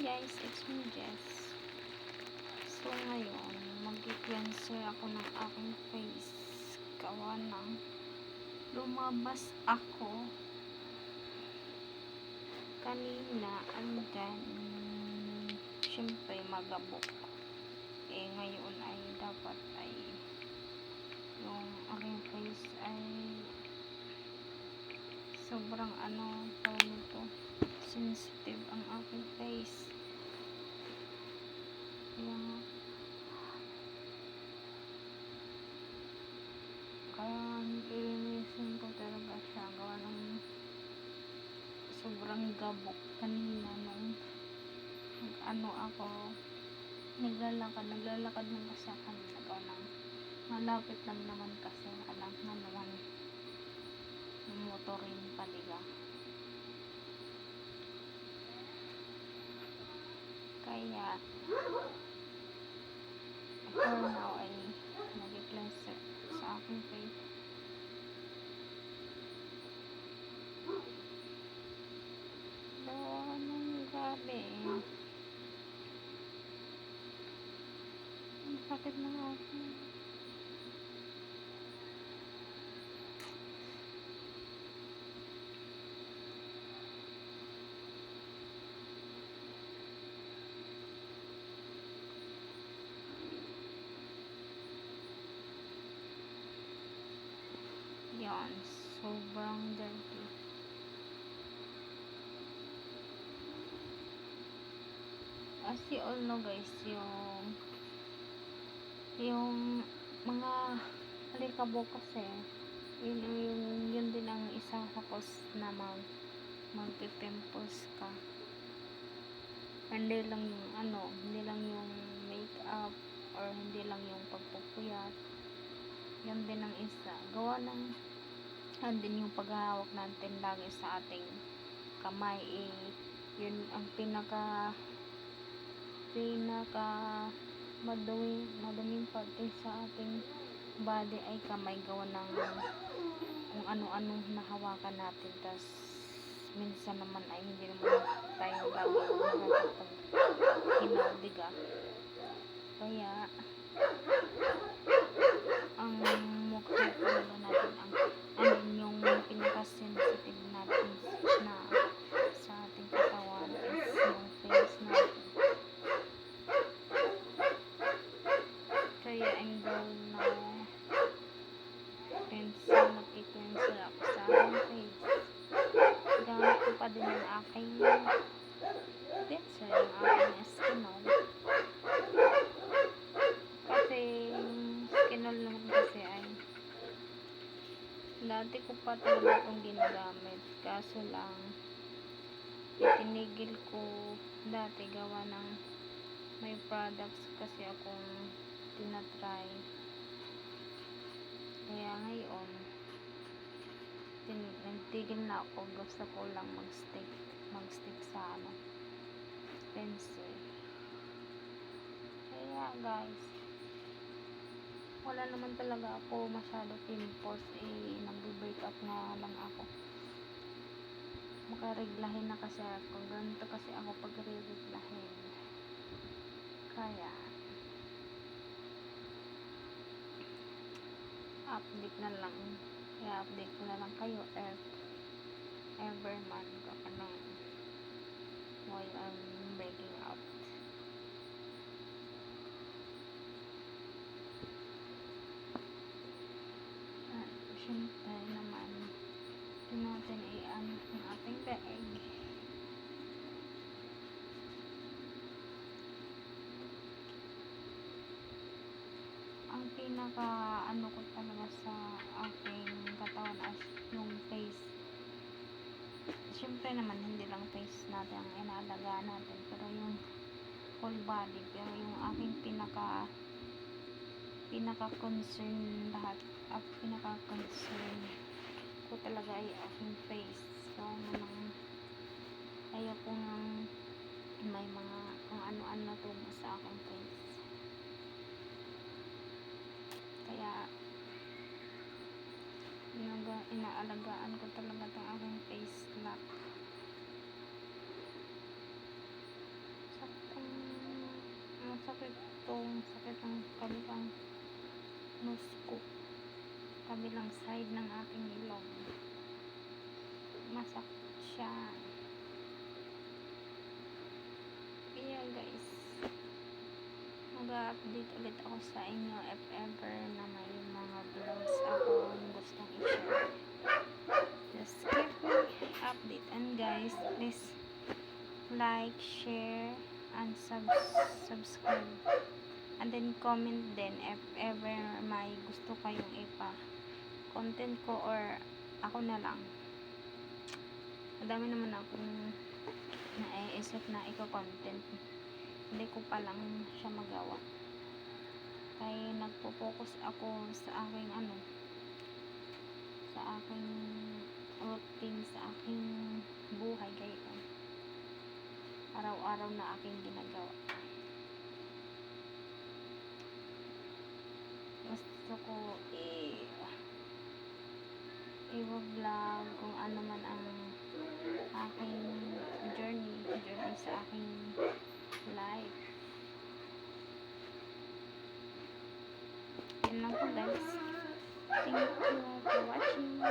Guys, it's me Jess. So ngayon, mag-cleanser ako ng aking face. Gawa ng lumabas ako kanina and then syempre magabok. Ngayon ay dapat ay yung aking face ay sobrang tawag nito, sensitive ang aking face. Kaya ilinisin ko talaga siya. Gawa ng sobrang gabok kanina nung ako naglalakad ng kasi ako kanina. Gawa ng malapit lang naman kasi alam na naman motorin paliga. Kaya for now ay nag-cleanser sa aking face. Ng gabi ang sakit na ako. Yan, sobrang dirty. As you all know guys, yung mga alikabok kasi yun din ang isang cause na magpipimples ka. Hindi lang yung makeup or hindi lang yung pagpupuyat. Yan din ang isa. Gawa ng din yung paghahawak natin lagi sa ating kamay, yun ang pinaka maduming parte sa ating body ay kamay. Gawa ng kung ano-anong hinahawakan natin, tas minsan naman ay hindi naman tayo lagi nakakapag-hinaw, diga. Kaya ang mukha talaga natin ang yung pinaka-sensitive natin na sa ating katawan is yung face natin. Kaya ang goal na mag-cleanser ako sa aking face. Gamit ko pa din yung aking cleanser, yung aking Skinol. Kasi yung Skinol naman kasi ay dati ko pa talaga itong ginagamit, kaso lang itinigil ko dati gawa ng may products kasi akong tinatry. Kaya ngayon nagtigil na ako, gusto ko lang mag-stick sa pencil. Kaya guys, wala naman talaga ako masyado pimples, nag-break up na lang ako. Makareglahin na kasi ako, ganito kasi ako pag reglahin. Kaya update ko na lang kayo ever man while I'm breaking up. Siyempre naman natin ang ating daig. Ang pinaka ko talaga sa aking katawan as yung face. Siyempre naman hindi lang face natin ang inaalagaan natin, pero yung whole body. Pero yung aking pinaka concern lahat at pinaka concern ko talaga ay aking face. So ayaw ko nang may mga kung ano-ano tungo sa aking face. Kaya inaalagaan ko talaga itong aking face lock. masakit tong sakit ng kabilang nose ko, kabilang side ng aking ilong, masakit siya. Kaya guys, mag-update ulit ako sa inyo if ever na may mga vlogs akong gustong i-share. Just keep me update. And guys, please like, share, and subscribe. And then comment din if ever may gusto kayong content ko or ako na lang. Madami naman akong naiisip na content. Hindi ko pa lang siya magawa. Kaya nagpo-focus ako sa aking sa aking routine, sa aking buhay ngayon. Araw-araw na aking ginagawa. Gusto ko i-vlog kung ano man ang aking journey sa aking life. Yan lang po guys. Thank you for watching.